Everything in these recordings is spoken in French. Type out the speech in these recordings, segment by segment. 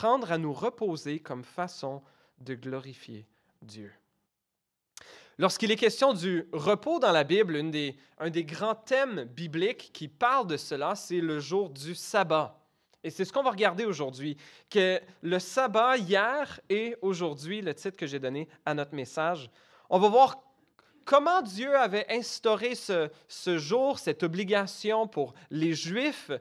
apprendre à nous reposer comme façon de glorifier Dieu. Lorsqu'il est question du repos dans la Bible, un des grands thèmes bibliques qui parle de cela, c'est le jour du sabbat. Et c'est ce qu'on va regarder aujourd'hui, que le sabbat hier et aujourd'hui, le titre que j'ai donné à notre message, on va voir comment Dieu avait instauré ce jour, cette obligation pour les Juifs,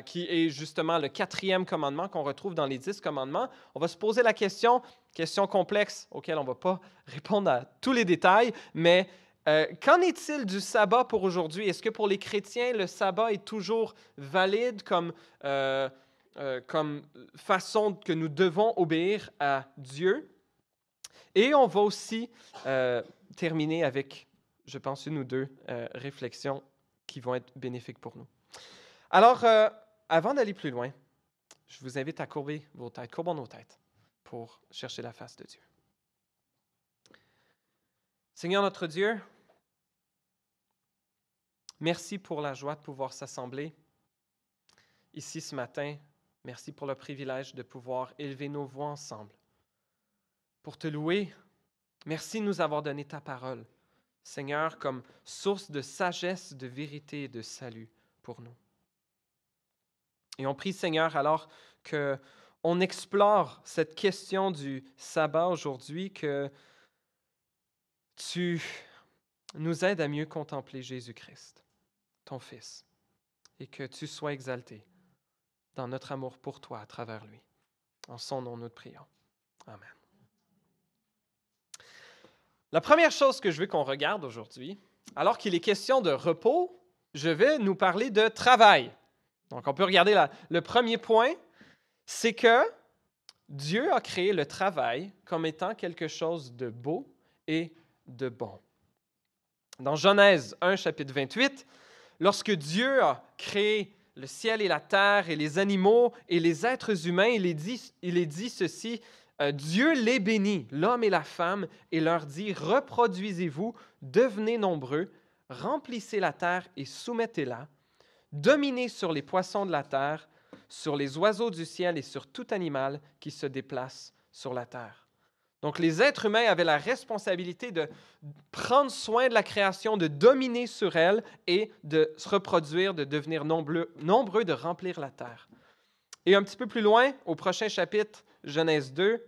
qui est justement le 4e commandement qu'on retrouve dans les 10 commandements. On va se poser la question complexe auquel on ne va pas répondre à tous les détails, mais qu'en est-il du sabbat pour aujourd'hui? Est-ce que pour les chrétiens, le sabbat est toujours valide comme façon que nous devons obéir à Dieu? Et on va aussi terminer avec, je pense, une ou deux réflexions qui vont être bénéfiques pour nous. Alors, avant d'aller plus loin, je vous invite à courber vos têtes, courbons nos têtes pour chercher la face de Dieu. Seigneur notre Dieu, merci pour la joie de pouvoir s'assembler ici ce matin. Merci pour le privilège de pouvoir élever nos voix ensemble pour te louer. Merci de nous avoir donné ta parole, Seigneur, comme source de sagesse, de vérité et de salut pour nous. Et on prie, Seigneur, alors qu'on explore cette question du sabbat aujourd'hui, que tu nous aides à mieux contempler Jésus-Christ, ton Fils, et que tu sois exalté dans notre amour pour toi à travers lui. En son nom, nous te prions. Amen. La première chose que je veux qu'on regarde aujourd'hui, alors qu'il est question de repos, je vais nous parler de travail. Donc, on peut regarder le premier point, c'est que Dieu a créé le travail comme étant quelque chose de beau et de bon. Dans Genèse 1, chapitre 28, lorsque Dieu a créé le ciel et la terre et les animaux et les êtres humains, il est dit ceci: Dieu les bénit, l'homme et la femme, et leur dit: reproduisez-vous, devenez nombreux, remplissez la terre et soumettez-la, dominez sur les poissons de la terre, sur les oiseaux du ciel et sur tout animal qui se déplace sur la terre. Donc, les êtres humains avaient la responsabilité de prendre soin de la création, de dominer sur elle et de se reproduire, de devenir nombreux, de remplir la terre. Et un petit peu plus loin, au prochain chapitre, Genèse 2,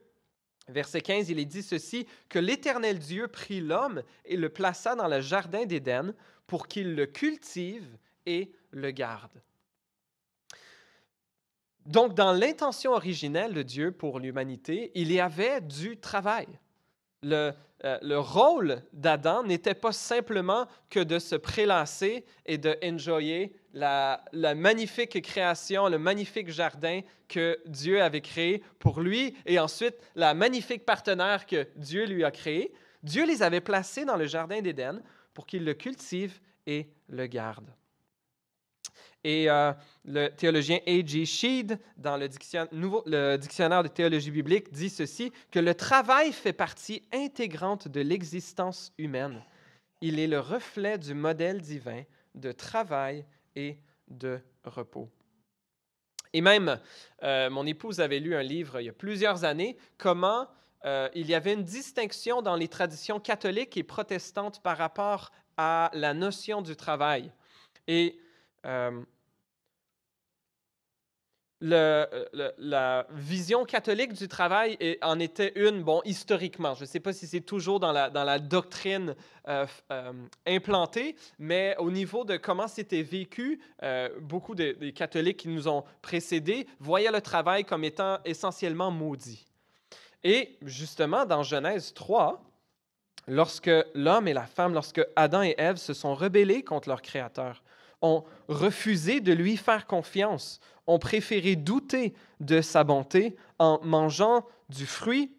verset 15, il est dit ceci, que l'Éternel Dieu prit l'homme et le plaça dans le jardin d'Éden pour qu'il le cultive et le garde. Donc, dans l'intention originelle de Dieu pour l'humanité, il y avait du travail. Le rôle d'Adam n'était pas simplement que de se prélasser et de enjoyer la magnifique création, le magnifique jardin que Dieu avait créé pour lui et ensuite la magnifique partenaire que Dieu lui a créé. Dieu les avait placés dans le jardin d'Éden pour qu'ils le cultivent et le gardent. Et le théologien A.J. Sheed, dans le dictionnaire de théologie biblique, dit ceci, que le travail fait partie intégrante de l'existence humaine. Il est le reflet du modèle divin de travail et de repos. Et même, mon épouse avait lu un livre il y a plusieurs années, comment il y avait une distinction dans les traditions catholiques et protestantes par rapport à la notion du travail. Et la vision catholique du travail en était une, bon, historiquement. Je ne sais pas si c'est toujours dans la doctrine implantée, mais au niveau de comment c'était vécu, beaucoup des catholiques qui nous ont précédés voyaient le travail comme étant essentiellement maudit. Et justement, dans Genèse 3, lorsque l'homme et la femme, lorsque Adam et Ève se sont rebellés contre leur Créateur, ont refusé de lui faire confiance, ont préféré douter de sa bonté en mangeant du fruit,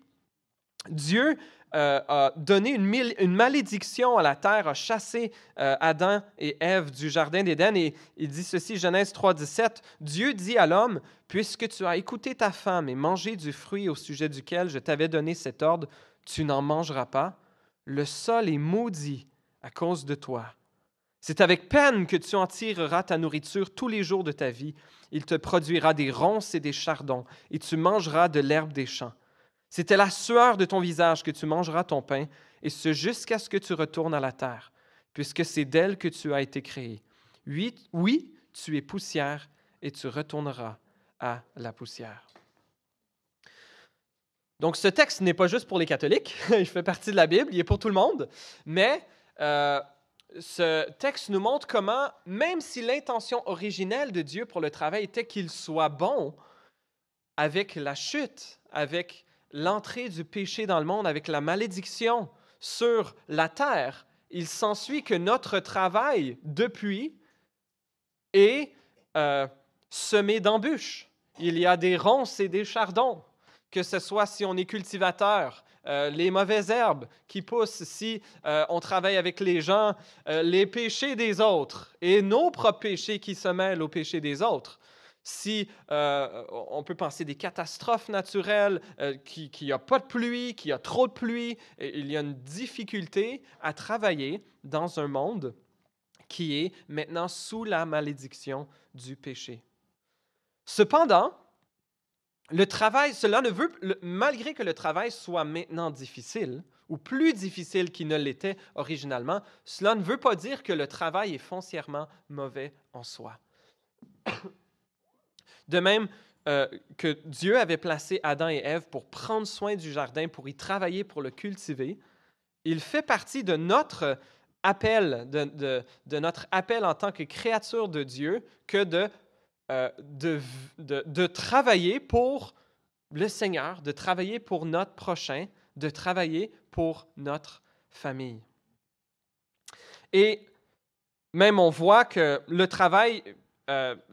Dieu a donné une malédiction à la terre, a chassé Adam et Ève du jardin d'Éden. Et il dit ceci, Genèse 3, 17, Dieu dit à l'homme, « Puisque tu as écouté ta femme et mangé du fruit au sujet duquel je t'avais donné cet ordre, tu n'en mangeras pas. Le sol est maudit à cause de toi. C'est avec peine que tu en tireras ta nourriture tous les jours de ta vie. Il te produira des ronces et des chardons, et tu mangeras de l'herbe des champs. C'est à la sueur de ton visage que tu mangeras ton pain, et ce jusqu'à ce que tu retournes à la terre, puisque c'est d'elle que tu as été créé. Oui, oui, tu es poussière, et tu retourneras à la poussière. Donc, ce texte n'est pas juste pour les catholiques, il fait partie de la Bible, il est pour tout le monde, mais ce texte nous montre comment, même si l'intention originelle de Dieu pour le travail était qu'il soit bon, avec la chute, avec l'entrée du péché dans le monde, avec la malédiction sur la terre, il s'ensuit que notre travail, depuis, est semé d'embûches. Il y a des ronces et des chardons, que ce soit si on est cultivateur, les mauvaises herbes qui poussent, si on travaille avec les gens, les péchés des autres et nos propres péchés qui se mêlent aux péchés des autres. Si on peut penser des catastrophes naturelles, qu'il n'y a pas de pluie, qu'il y a trop de pluie, il y a une difficulté à travailler dans un monde qui est maintenant sous la malédiction du péché. Cependant, le travail, cela ne veut, malgré que le travail soit maintenant difficile, ou plus difficile qu'il ne l'était originalement, cela ne veut pas dire que le travail est foncièrement mauvais en soi. De même que Dieu avait placé Adam et Ève pour prendre soin du jardin, pour y travailler, pour le cultiver, il fait partie de notre appel, de notre appel en tant que créature de Dieu, que de travailler pour le Seigneur, de travailler pour notre prochain, de travailler pour notre famille. Et même on voit que le travail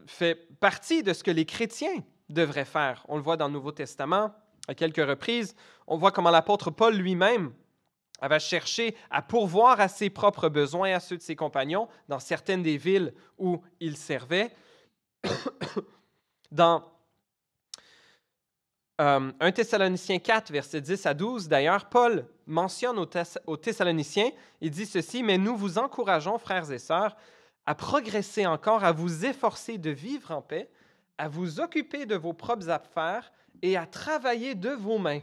fait partie de ce que les chrétiens devraient faire. On le voit dans le Nouveau Testament à quelques reprises. On voit comment l'apôtre Paul lui-même avait cherché à pourvoir à ses propres besoins et à ceux de ses compagnons dans certaines des villes où il servait. Dans 1 Thessaloniciens 4, versets 10 à 12, d'ailleurs, Paul mentionne aux Thessaloniciens, il dit ceci, « Mais nous vous encourageons, frères et sœurs, à progresser encore, à vous efforcer de vivre en paix, à vous occuper de vos propres affaires et à travailler de vos mains,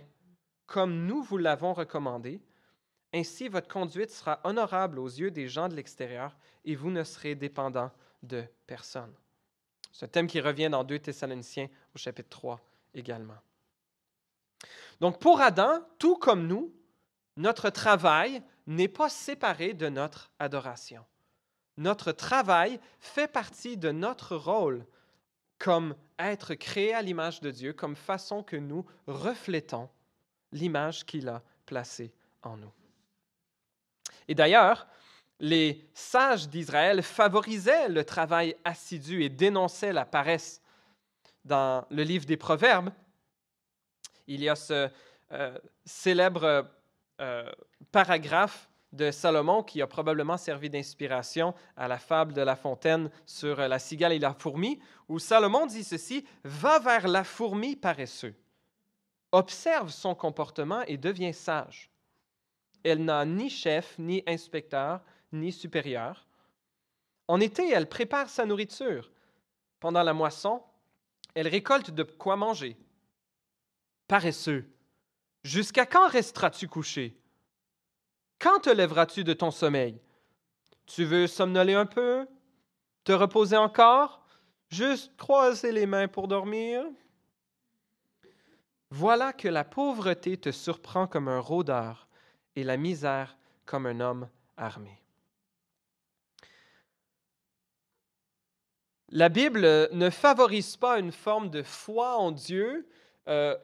comme nous vous l'avons recommandé. Ainsi, votre conduite sera honorable aux yeux des gens de l'extérieur et vous ne serez dépendant de personne. » C'est un thème qui revient dans 2 Thessaloniciens au chapitre 3 également. Donc, pour Adam, tout comme nous, notre travail n'est pas séparé de notre adoration. Notre travail fait partie de notre rôle comme être créé à l'image de Dieu, comme façon que nous reflétons l'image qu'il a placée en nous. Et d'ailleurs, les sages d'Israël favorisaient le travail assidu et dénonçaient la paresse. Dans le livre des Proverbes, il y a ce célèbre paragraphe de Salomon qui a probablement servi d'inspiration à la fable de La Fontaine sur la cigale et la fourmi, où Salomon dit ceci, « Va vers la fourmi paresseux, observe son comportement et deviens sage. Elle n'a ni chef, ni inspecteur, ni supérieur. En été, elle prépare sa nourriture. Pendant la moisson, elle récolte de quoi manger. Paresseux, jusqu'à quand resteras-tu couché? Quand te lèveras-tu de ton sommeil? Tu veux somnoler un peu? Te reposer encore? Juste croiser les mains pour dormir? Voilà que la pauvreté te surprend comme un rôdeur et la misère comme un homme armé. » La Bible ne favorise pas une forme de foi en Dieu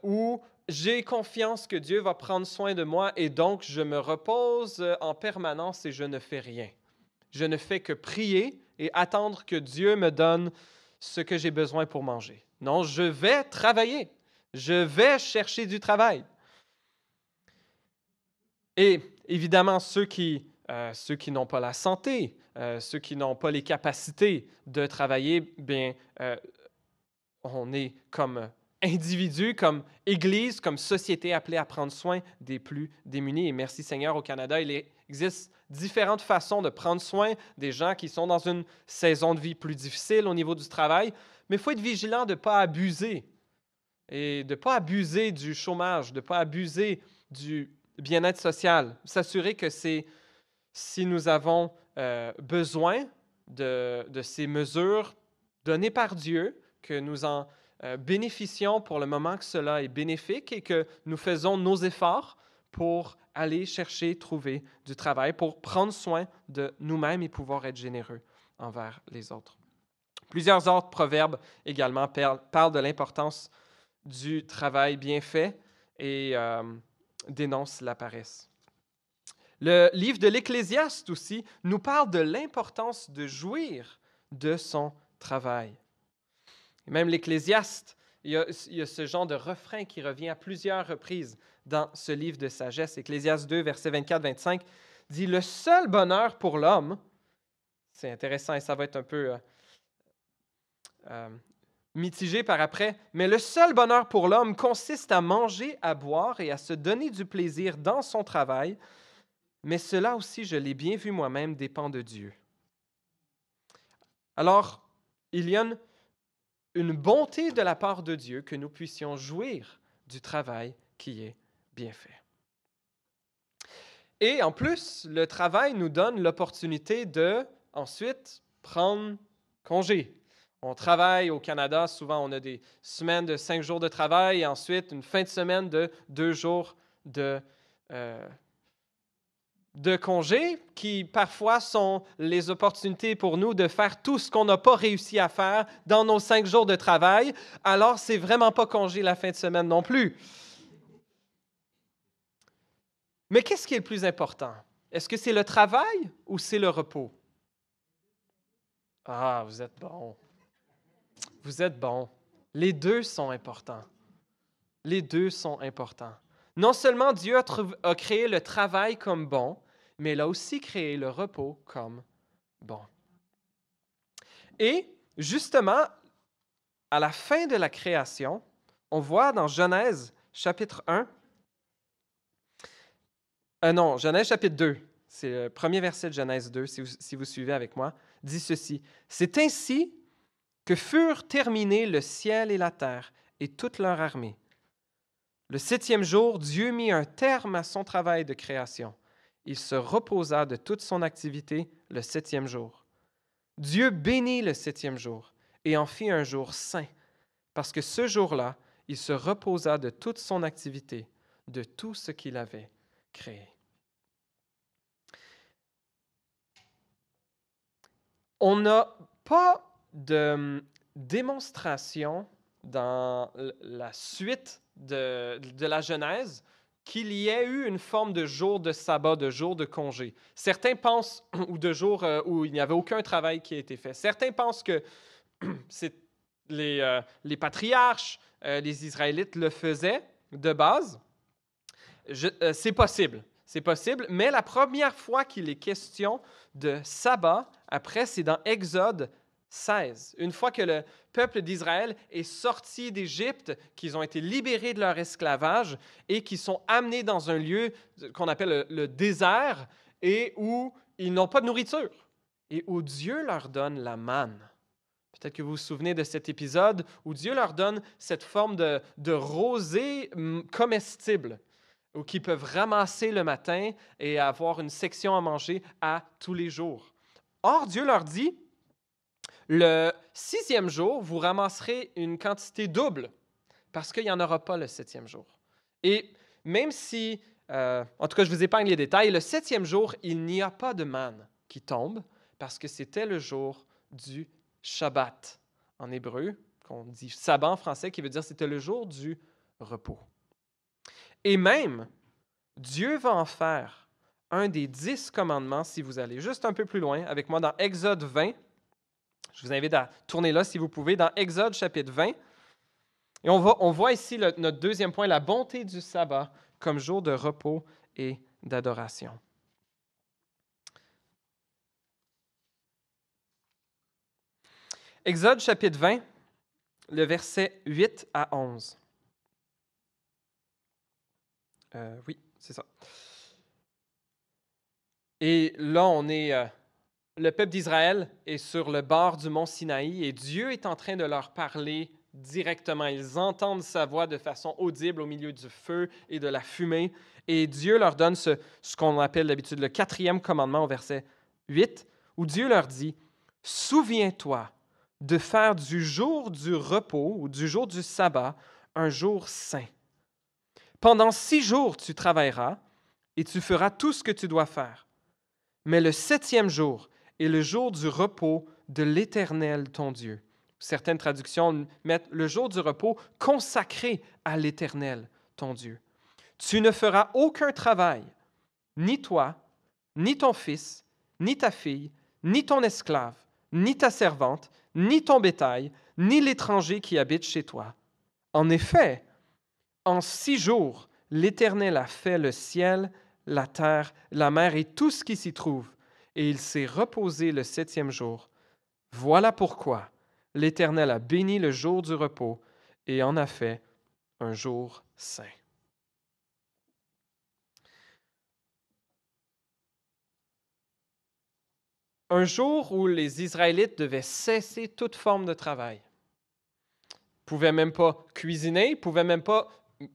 où j'ai confiance que Dieu va prendre soin de moi et donc je me repose en permanence et je ne fais rien. Je ne fais que prier et attendre que Dieu me donne ce que j'ai besoin pour manger. Non, je vais travailler. Je vais chercher du travail. Et évidemment, ceux qui n'ont pas la santé, ceux qui n'ont pas les capacités de travailler, bien, on est comme individus, comme Église, comme société appelée à prendre soin des plus démunis. Et merci Seigneur, au Canada, il existe différentes façons de prendre soin des gens qui sont dans une saison de vie plus difficile au niveau du travail, mais il faut être vigilant de ne pas abuser et de ne pas abuser du chômage, de ne pas abuser du bien-être social. S'assurer que si nous avons besoin de ces mesures données par Dieu, que nous en bénéficions pour le moment que cela est bénéfique et que nous faisons nos efforts pour aller chercher, trouver du travail, pour prendre soin de nous-mêmes et pouvoir être généreux envers les autres. Plusieurs autres proverbes également parlent de l'importance du travail bien fait et dénoncent la paresse. Le livre de l'Ecclésiaste aussi nous parle de l'importance de jouir de son travail. Et même l'Ecclésiaste, il y a ce genre de refrain qui revient à plusieurs reprises dans ce livre de sagesse. Ecclésiaste 2, versets 24-25, dit « Le seul bonheur pour l'homme », c'est intéressant et ça va être un peu mitigé par après, mais le seul bonheur pour l'homme consiste à manger, à boire et à se donner du plaisir dans son travail, mais cela aussi, je l'ai bien vu moi-même, dépend de Dieu. Alors, il y a une bonté de la part de Dieu que nous puissions jouir du travail qui est bien fait. Et en plus, le travail nous donne l'opportunité de, ensuite, prendre congé. On travaille au Canada, souvent on a des semaines de 5 jours de travail et ensuite une fin de semaine de 2 jours de congé qui parfois sont les opportunités pour nous de faire tout ce qu'on n'a pas réussi à faire dans nos 5 jours de travail. Alors, c'est vraiment pas congé la fin de semaine non plus. Mais qu'est-ce qui est le plus important? Est-ce que c'est le travail ou c'est le repos? Ah, vous êtes bon. Vous êtes bon. Les deux sont importants. Les deux sont importants. Non seulement Dieu a créé le travail comme bon, mais il a aussi créé le repos comme bon. Et justement, à la fin de la création, on voit dans Genèse chapitre 1, Genèse chapitre 2, c'est le premier verset de Genèse 2, si vous suivez avec moi, dit ceci. « C'est ainsi que furent terminés le ciel et la terre et toute leur armée. Le 7e jour, Dieu mit un terme à son travail de création. Il se reposa de toute son activité le 7e jour. Dieu bénit le 7e jour et en fit un jour saint, parce que ce jour-là, il se reposa de toute son activité, de tout ce qu'il avait créé. » On n'a pas de démonstration dans la suite de la Genèse qu'il y ait eu une forme de jour de sabbat, de jour de congé. Certains pensent, ou de jours où il n'y avait aucun travail qui a été fait. Certains pensent que c'est les patriarches, les Israélites le faisaient de base. C'est possible. C'est possible, mais la première fois qu'il est question de sabbat, après, c'est dans Exode 16. Une fois que le peuple d'Israël est sorti d'Égypte, qu'ils ont été libérés de leur esclavage et qu'ils sont amenés dans un lieu qu'on appelle le désert et où ils n'ont pas de nourriture et où Dieu leur donne la manne. Peut-être que vous vous souvenez de cet épisode où Dieu leur donne cette forme de rosée comestible, ou qu'ils peuvent ramasser le matin et avoir une section à manger à tous les jours. Or, Dieu leur dit, le 6e jour, vous ramasserez une quantité double, parce qu'il n'y en aura pas le 7e jour. Et même si, en tout cas, je vous épargne les détails, le 7e jour, il n'y a pas de manne qui tombe, parce que c'était le jour du Shabbat, en hébreu, qu'on dit sabbat en français, qui veut dire c'était le jour du repos. Et même, Dieu va en faire un des 10 commandements si vous allez juste un peu plus loin avec moi dans Exode 20. Je vous invite à tourner là si vous pouvez, dans Exode chapitre 20. Et on voit ici notre deuxième point, la bonté du sabbat comme jour de repos et d'adoration. Exode chapitre 20, le verset 8 à 11. Oui, c'est ça. Et là, le peuple d'Israël est sur le bord du mont Sinaï et Dieu est en train de leur parler directement. Ils entendent sa voix de façon audible au milieu du feu et de la fumée. Et Dieu leur donne ce qu'on appelle d'habitude le 4e commandement au verset 8, où Dieu leur dit, « Souviens-toi de faire du jour du repos ou du jour du sabbat un jour saint. Pendant 6 jours, tu travailleras et tu feras tout ce que tu dois faire. Mais le 7e jour est le jour du repos de l'Éternel, ton Dieu. » Certaines traductions mettent le jour du repos consacré à l'Éternel, ton Dieu. « Tu ne feras aucun travail, ni toi, ni ton fils, ni ta fille, ni ton esclave, ni ta servante, ni ton bétail, ni l'étranger qui habite chez toi. En effet, en 6 jours, l'Éternel a fait le ciel, la terre, la mer et tout ce qui s'y trouve, et il s'est reposé le 7e jour. Voilà pourquoi l'Éternel a béni le jour du repos et en a fait un jour saint. » Un jour où les Israélites devaient cesser toute forme de travail. Ils ne pouvaient même pas cuisiner, ils ne pouvaient même pas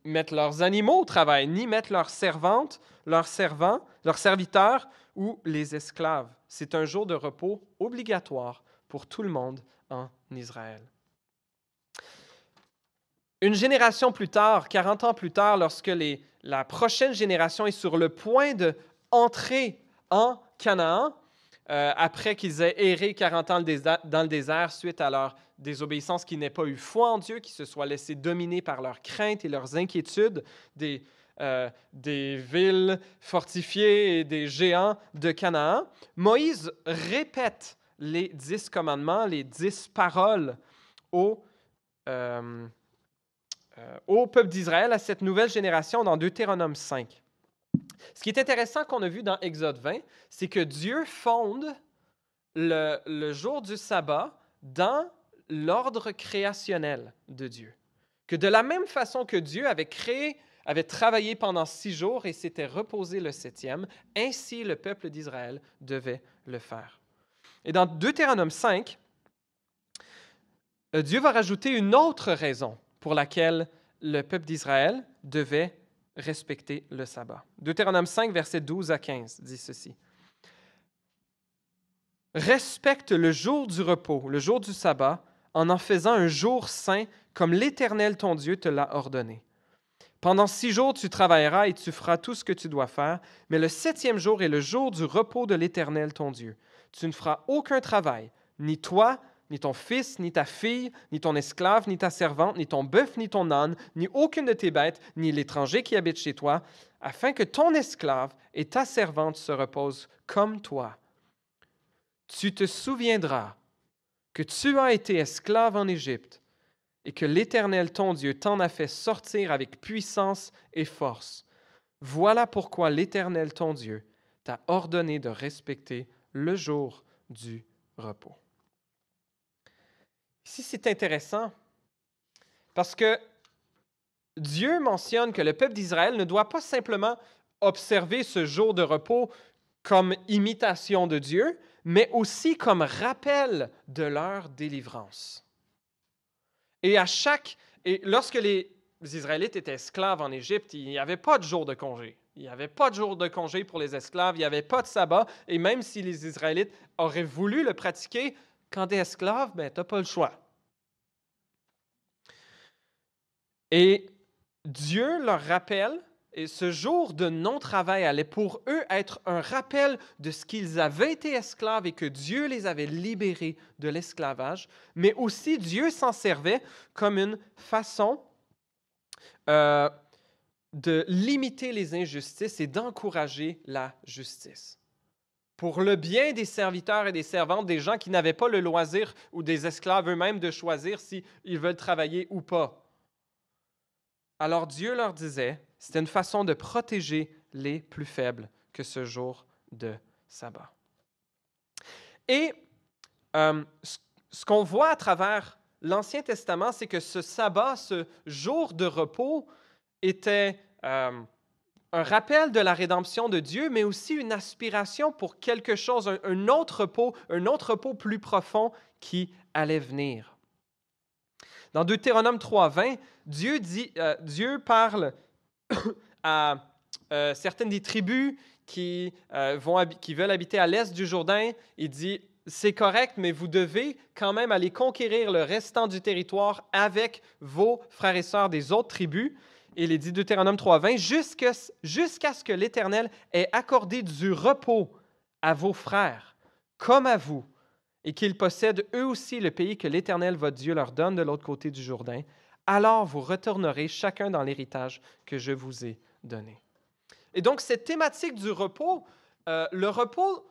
mettre leurs animaux au travail, ni mettre leurs servantes, leurs servants, leurs serviteurs ou les esclaves. C'est un jour de repos obligatoire pour tout le monde en Israël. Une génération plus tard, 40 ans plus tard, lorsque la prochaine génération est sur le point d'entrer en Canaan, après qu'ils aient erré 40 ans dans le désert suite à leur désobéissance, qui n'aient pas eu foi en Dieu, qui se soient laissés dominer par leurs craintes et leurs inquiétudes des villes fortifiées et des géants de Canaan, Moïse répète les 10 commandements, les 10 paroles au peuple d'Israël, à cette nouvelle génération dans Deutéronome 5. Ce qui est intéressant qu'on a vu dans Exode 20, c'est que Dieu fonde le jour du sabbat dans l'ordre créationnel de Dieu. Que de la même façon que Dieu avait travaillé pendant 6 jours et s'était reposé le 7e, ainsi le peuple d'Israël devait le faire. Et dans Deutéronome 5, Dieu va rajouter une autre raison pour laquelle le peuple d'Israël devait respecter le sabbat. Deutéronome 5, versets 12 à 15 dit ceci. « Respecte le jour du repos, le jour du sabbat, en faisant un jour saint comme l'Éternel ton Dieu te l'a ordonné. Pendant 6 jours, tu travailleras et tu feras tout ce que tu dois faire, mais le 7e jour est le jour du repos de l'Éternel ton Dieu. Tu ne feras aucun travail, ni toi, ni ton fils, ni ta fille, ni ton esclave, ni ta servante, ni ton bœuf, ni ton âne, ni aucune de tes bêtes, ni l'étranger qui habite chez toi, afin que ton esclave et ta servante se reposent comme toi. Tu te souviendras que tu as été esclave en Égypte et que l'Éternel ton Dieu t'en a fait sortir avec puissance et force. Voilà pourquoi l'Éternel ton Dieu t'a ordonné de respecter le jour du repos. » Ici, c'est intéressant parce que Dieu mentionne que le peuple d'Israël ne doit pas simplement observer ce jour de repos comme imitation de Dieu, mais aussi comme rappel de leur délivrance. Et lorsque les Israélites étaient esclaves en Égypte, il n'y avait pas de jour de congé. Il n'y avait pas de jour de congé pour les esclaves, il n'y avait pas de sabbat, et même si les Israélites auraient voulu le pratiquer, quand tu es esclave, tu n'as pas le choix. Et Dieu leur rappelle, et ce jour de non-travail allait pour eux être un rappel de ce qu'ils avaient été esclaves et que Dieu les avait libérés de l'esclavage, mais aussi Dieu s'en servait comme une façon de limiter les injustices et d'encourager la justice. Pour le bien des serviteurs et des servantes, des gens qui n'avaient pas le loisir ou des esclaves eux-mêmes de choisir s'ils veulent travailler ou pas. Alors Dieu leur disait, c'était une façon de protéger les plus faibles que ce jour de sabbat. Et ce qu'on voit à travers l'Ancien Testament, c'est que ce sabbat, ce jour de repos, était un rappel de la rédemption de Dieu, mais aussi une aspiration pour quelque chose, un autre repos plus profond qui allait venir. Dans Deutéronome 3.20, Dieu parle à certaines des tribus qui veulent habiter à l'est du Jourdain. Il dit, c'est correct, mais vous devez quand même aller conquérir le restant du territoire avec vos frères et sœurs des autres tribus. Et il est dit Deutéronome 3.20, jusqu'à ce que l'Éternel ait accordé du repos à vos frères, comme à vous, et qu'ils possèdent eux aussi le pays que l'Éternel, votre Dieu, leur donne de l'autre côté du Jourdain, alors vous retournerez chacun dans l'héritage que je vous ai donné. Et donc, cette thématique du repos, le repos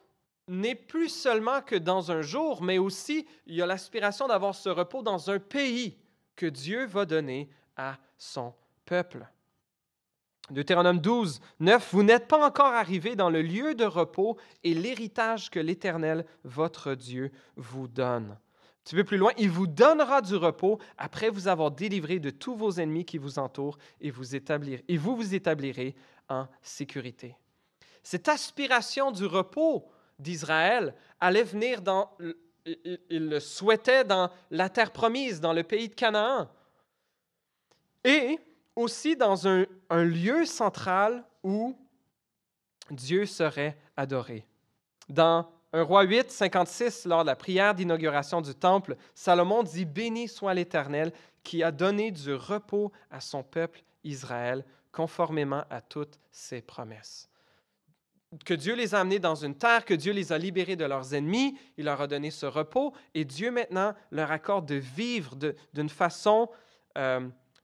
n'est plus seulement que dans un jour, mais aussi, il y a l'aspiration d'avoir ce repos dans un pays que Dieu va donner à son peuple. Deutéronome 12, 9, vous n'êtes pas encore arrivés dans le lieu de repos et l'héritage que l'Éternel, votre Dieu, vous donne. Un petit peu plus loin, il vous donnera du repos après vous avoir délivré de tous vos ennemis qui vous entourent et vous vous établirez en sécurité. Cette aspiration du repos d'Israël allait venir il le souhaitait dans la terre promise, dans le pays de Canaan. Et aussi dans un lieu central où Dieu serait adoré. Dans 1 Roi 8, 56, lors de la prière d'inauguration du temple, Salomon dit « Béni soit l'Éternel qui a donné du repos à son peuple Israël, conformément à toutes ses promesses. » Que Dieu les a amenés dans une terre, que Dieu les a libérés de leurs ennemis, il leur a donné ce repos, et Dieu maintenant leur accorde de vivre d'une façon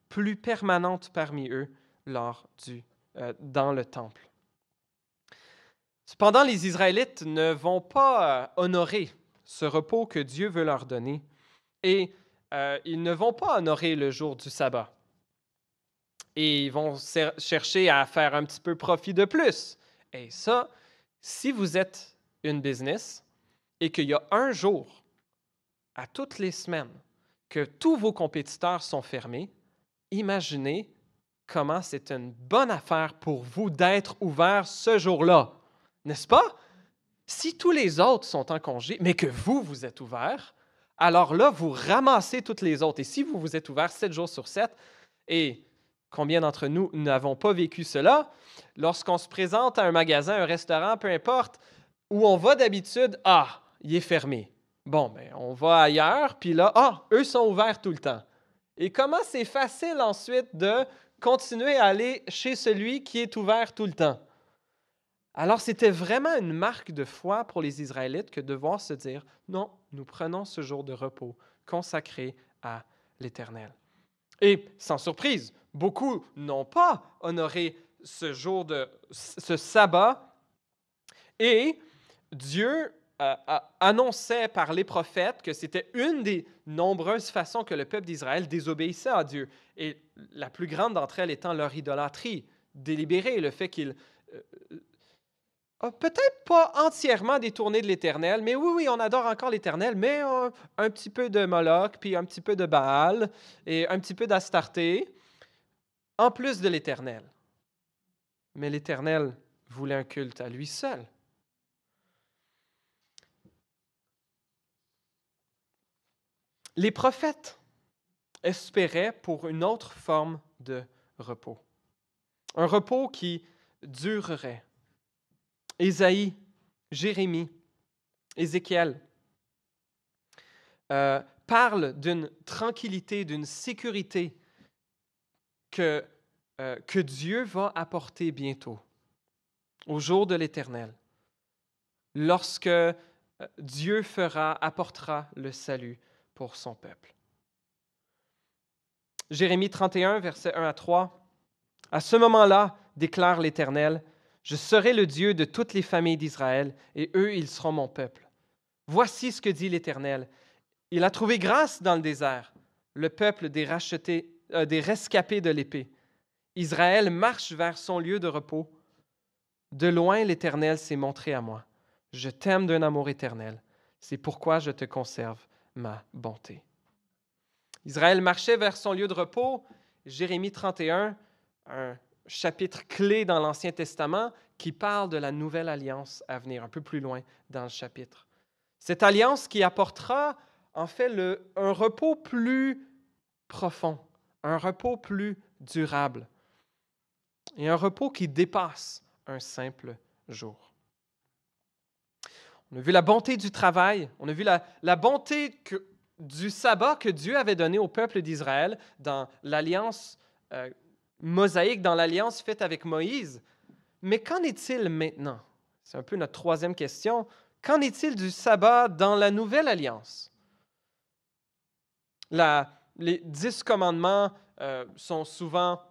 plus permanente parmi eux dans le temple. Cependant, les Israélites ne vont pas honorer ce repos que Dieu veut leur donner et ils ne vont pas honorer le jour du sabbat. Et ils vont chercher à faire un petit peu profit de plus. Et ça, si vous êtes une business et qu'il y a un jour à toutes les semaines que tous vos compétiteurs sont fermés, imaginez comment c'est une bonne affaire pour vous d'être ouvert ce jour-là. N'est-ce pas? Si tous les autres sont en congé, mais que vous êtes ouvert, alors là, vous ramassez toutes les autres. Et si vous êtes ouvert 7 jours sur 7, et combien d'entre nous n'avons pas vécu cela, lorsqu'on se présente à un magasin, un restaurant, peu importe, où on va d'habitude, il est fermé. Bon, ben, on va ailleurs, puis là, eux sont ouverts tout le temps. Et comment c'est facile ensuite de continuer à aller chez celui qui est ouvert tout le temps? Alors, c'était vraiment une marque de foi pour les Israélites que de devoir se dire, non, nous prenons ce jour de repos consacré à l'Éternel. Et sans surprise, beaucoup n'ont pas honoré ce sabbat, et Dieu annonçait par les prophètes que c'était une des nombreuses façons que le peuple d'Israël désobéissait à Dieu, et la plus grande d'entre elles étant leur idolâtrie délibérée, le fait qu'ils peut-être pas entièrement détourné de l'Éternel, mais oui, on adore encore l'Éternel, mais un petit peu de Moloch, puis un petit peu de Baal, et un petit peu d'Astarté, en plus de l'Éternel. Mais l'Éternel voulait un culte à lui seul. Les prophètes espéraient pour une autre forme de repos. Un repos qui durerait. Ésaïe, Jérémie, Ézéchiel parlent d'une tranquillité, d'une sécurité que Dieu va apporter bientôt, au jour de l'Éternel, lorsque Dieu apportera le salut pour son peuple. Jérémie 31, versets 1 à 3. « À ce moment-là, déclare l'Éternel, je serai le Dieu de toutes les familles d'Israël, et eux, ils seront mon peuple. Voici ce que dit l'Éternel. Il a trouvé grâce dans le désert, le peuple des rescapés de l'épée. Israël marche vers son lieu de repos. De loin, l'Éternel s'est montré à moi. Je t'aime d'un amour éternel. C'est pourquoi je te conserve ma bonté. » Israël marchait vers son lieu de repos. Jérémie 31, un chapitre clé dans l'Ancien Testament qui parle de la nouvelle alliance à venir, un peu plus loin dans le chapitre. Cette alliance qui apportera en fait un repos plus profond, un repos plus durable et un repos qui dépasse un simple jour. On a vu la bonté du travail, on a vu la bonté du sabbat que Dieu avait donné au peuple d'Israël dans l'alliance mosaïque, dans l'alliance faite avec Moïse. Mais qu'en est-il maintenant? C'est un peu notre troisième question. Qu'en est-il du sabbat dans la nouvelle alliance? Les 10 commandements sont souvent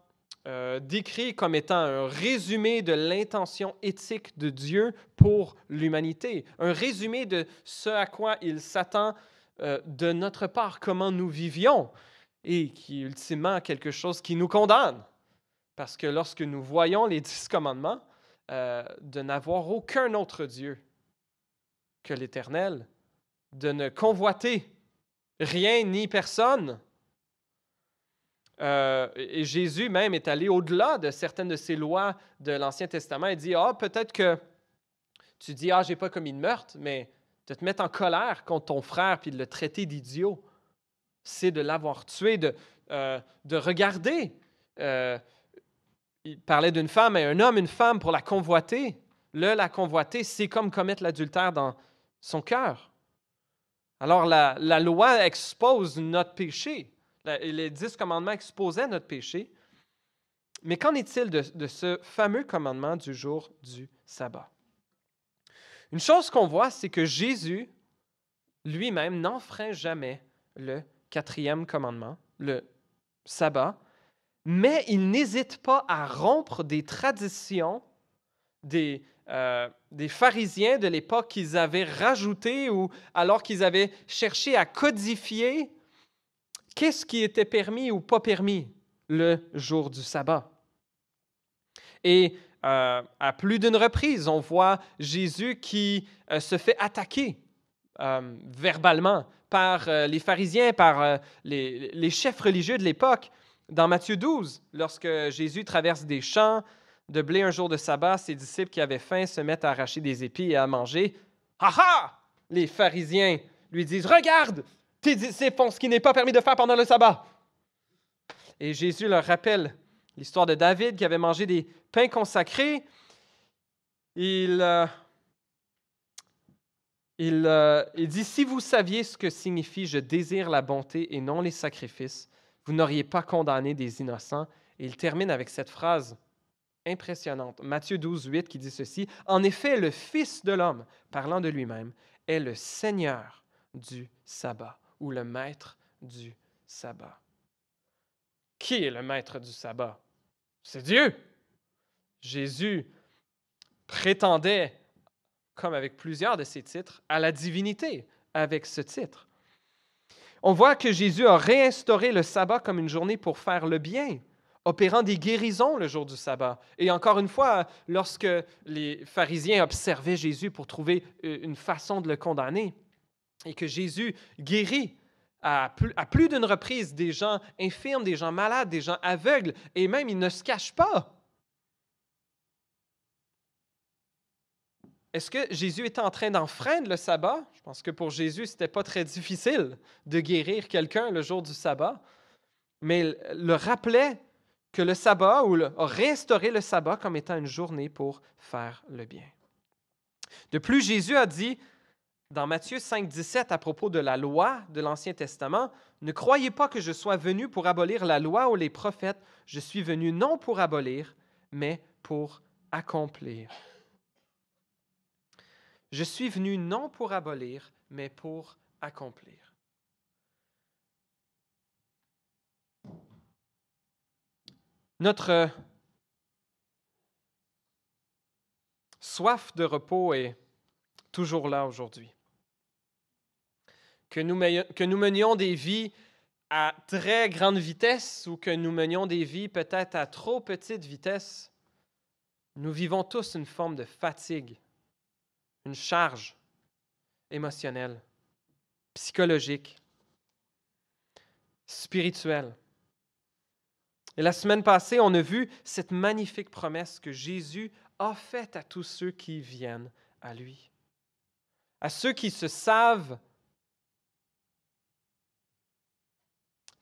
décrits comme étant un résumé de l'intention éthique de Dieu pour l'humanité, un résumé de ce à quoi il s'attend de notre part, comment nous vivions, et qui est ultimement quelque chose qui nous condamne. Parce que lorsque nous voyons les 10 commandements, de n'avoir aucun autre Dieu que l'Éternel, de ne convoiter rien ni personne. Et Jésus même est allé au-delà de certaines de ces lois de l'Ancien Testament. Il dit, peut-être que tu dis, j'ai pas commis de meurtre, mais de te mettre en colère contre ton frère puis de le traiter d'idiot, c'est de l'avoir tué, de regarder. Il parlait d'une femme et un homme, une femme pour la convoiter. La convoiter, c'est comme commettre l'adultère dans son cœur. Alors, la loi expose notre péché. Les 10 commandements exposaient notre péché. Mais qu'en est-il de ce fameux commandement du jour du sabbat? Une chose qu'on voit, c'est que Jésus lui-même n'enfreint jamais le 4e commandement, le sabbat, mais il n'hésite pas à rompre des traditions des pharisiens de l'époque qu'ils avaient rajoutées ou alors qu'ils avaient cherché à codifier qu'est-ce qui était permis ou pas permis le jour du sabbat. Et à plus d'une reprise, on voit Jésus qui se fait attaquer verbalement par les pharisiens, par les chefs religieux de l'époque. Dans Matthieu 12, lorsque Jésus traverse des champs de blé un jour de sabbat, ses disciples qui avaient faim se mettent à arracher des épis et à manger. « Ha ha! » Les pharisiens lui disent « Regarde, tes disciples font ce qui n'est pas permis de faire pendant le sabbat. » Et Jésus leur rappelle l'histoire de David qui avait mangé des pains consacrés. Il dit « Si vous saviez ce que signifie « Je désire la bonté et non les sacrifices », vous n'auriez pas condamné des innocents. » Et il termine avec cette phrase impressionnante. Matthieu 12, 8 qui dit ceci. « En effet, le Fils de l'homme, parlant de lui-même, est le Seigneur du sabbat ou le maître du sabbat. » Qui est le maître du sabbat? C'est Dieu. Jésus prétendait, comme avec plusieurs de ses titres, à la divinité avec ce titre. On voit que Jésus a réinstauré le sabbat comme une journée pour faire le bien, opérant des guérisons le jour du sabbat. Et encore une fois, lorsque les pharisiens observaient Jésus pour trouver une façon de le condamner, et que Jésus guérit à plus d'une reprise des gens infirmes, des gens malades, des gens aveugles, et même il ne se cache pas. Est-ce que Jésus était en train d'enfreindre le sabbat? Je pense que pour Jésus, ce n'était pas très difficile de guérir quelqu'un le jour du sabbat, mais il le rappelait que le sabbat, ou a réinstauré le sabbat comme étant une journée pour faire le bien. De plus, Jésus a dit dans Matthieu 5, 17 à propos de la loi de l'Ancien Testament, « Ne croyez pas que je sois venu pour abolir la loi ou les prophètes, je suis venu non pour abolir, mais pour accomplir. » Je suis venu non pour abolir, mais pour accomplir. Notre soif de repos est toujours là aujourd'hui. Que nous menions des vies à très grande vitesse ou que nous menions des vies peut-être à trop petite vitesse, nous vivons tous une forme de fatigue, une charge émotionnelle, psychologique. spirituelle. Et la semaine passée, on a vu cette magnifique promesse que Jésus a faite à tous ceux qui viennent à lui, à ceux qui se savent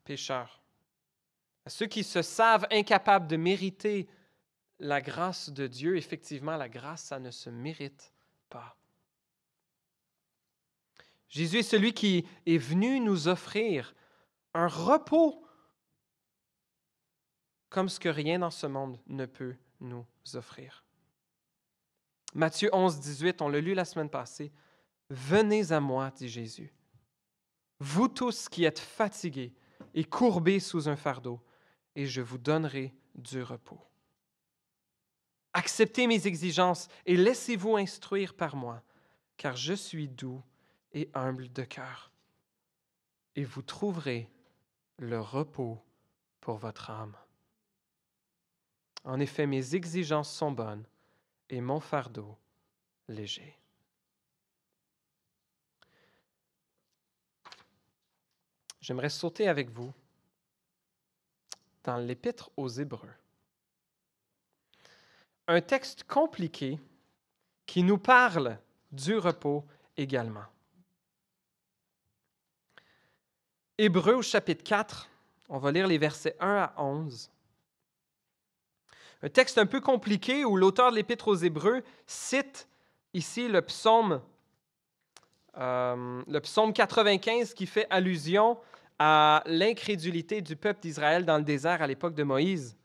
pécheurs, à ceux qui se savent incapables de mériter la grâce de Dieu. Effectivement, la grâce, ça ne se mérite pas. Jésus est celui qui est venu nous offrir un repos comme ce que rien dans ce monde ne peut nous offrir. Matthieu 11, 18, on l'a lu la semaine passée. « Venez à moi, dit Jésus, vous tous qui êtes fatigués et courbés sous un fardeau, et je vous donnerai du repos. Acceptez mes exigences et laissez-vous instruire par moi, car je suis doux et humble de cœur, et vous trouverez le repos pour votre âme. En effet, mes exigences sont bonnes et mon fardeau léger. » J'aimerais sauter avec vous dans l'Épître aux Hébreux. Un texte compliqué qui nous parle du repos également. Hébreux au chapitre 4, on va lire les versets 1 à 11. Un texte un peu compliqué où l'auteur de l'Épître aux Hébreux cite ici le psaume 95 qui fait allusion à l'incrédulité du peuple d'Israël dans le désert à l'époque de Moïse.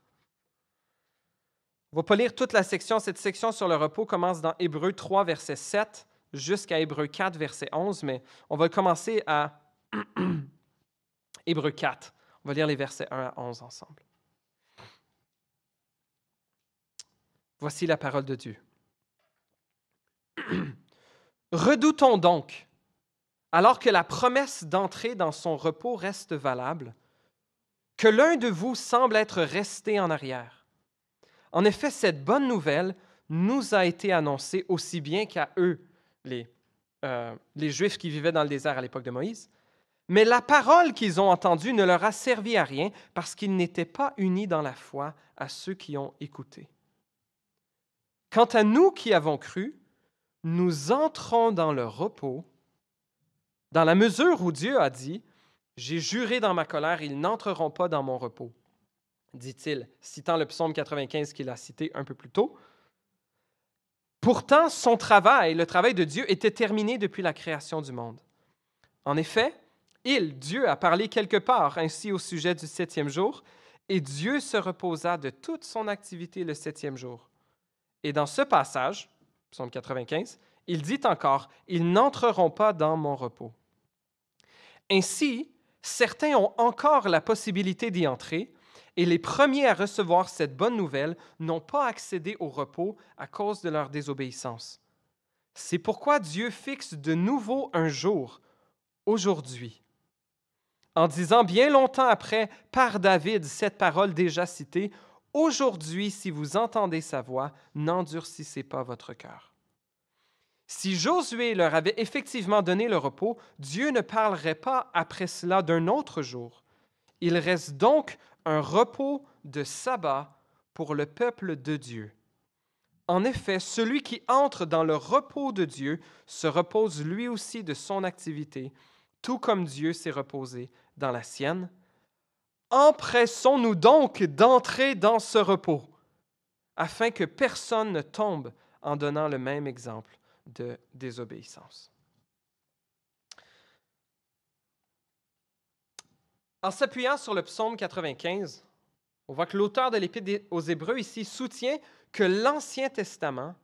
On ne va pas lire toute la section. Cette section sur le repos commence dans Hébreux 3, verset 7 jusqu'à Hébreux 4, verset 11, mais on va commencer à Hébreux 4. On va lire les versets 1 à 11 ensemble. Voici la parole de Dieu. Redoutons donc, alors que la promesse d'entrer dans son repos reste valable, que l'un de vous semble être resté en arrière. En effet, cette bonne nouvelle nous a été annoncée aussi bien qu'à eux, les Juifs qui vivaient dans le désert à l'époque de Moïse, mais la parole qu'ils ont entendue ne leur a servi à rien parce qu'ils n'étaient pas unis dans la foi à ceux qui ont écouté. Quant à nous qui avons cru, nous entrons dans le repos, dans la mesure où Dieu a dit « J'ai juré dans ma colère, ils n'entreront pas dans mon repos », dit-il, citant le psaume 95 qu'il a cité un peu plus tôt. Pourtant, son travail, le travail de Dieu, était terminé depuis la création du monde. En effet, Dieu, a parlé quelque part ainsi au sujet du 7e jour, et Dieu se reposa de toute son activité le 7e jour. Et dans ce passage, psaume 95, il dit encore « Ils n'entreront pas dans mon repos ». Ainsi, certains ont encore la possibilité d'y entrer, et les premiers à recevoir cette bonne nouvelle n'ont pas accédé au repos à cause de leur désobéissance. C'est pourquoi Dieu fixe de nouveau un jour, aujourd'hui, en disant bien longtemps après, par David, cette parole déjà citée, « Aujourd'hui, si vous entendez sa voix, n'endurcissez pas votre cœur. » Si Josué leur avait effectivement donné le repos, Dieu ne parlerait pas après cela d'un autre jour. Il reste donc un repos de sabbat pour le peuple de Dieu. En effet, celui qui entre dans le repos de Dieu se repose lui aussi de son activité, tout comme Dieu s'est reposé dans la sienne. Empressons-nous donc d'entrer dans ce repos, afin que personne ne tombe en donnant le même exemple de désobéissance. En s'appuyant sur le psaume 95, on voit que l'auteur de l'Épître aux Hébreux ici soutient que l'Ancien Testament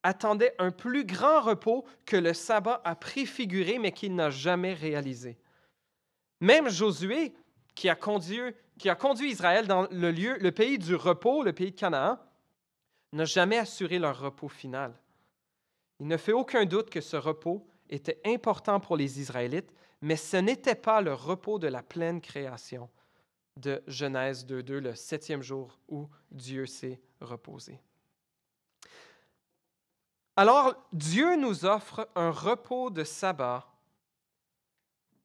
attendait un plus grand repos que le sabbat a préfiguré, mais qu'il n'a jamais réalisé. Même Josué, qui a conduit Israël dans le pays du repos, le pays de Canaan, n'a jamais assuré leur repos final. Il ne fait aucun doute que ce repos était important pour les Israélites, mais ce n'était pas le repos de la pleine création de Genèse 2.2, le 7e jour où Dieu s'est reposé. Alors, Dieu nous offre un repos de sabbat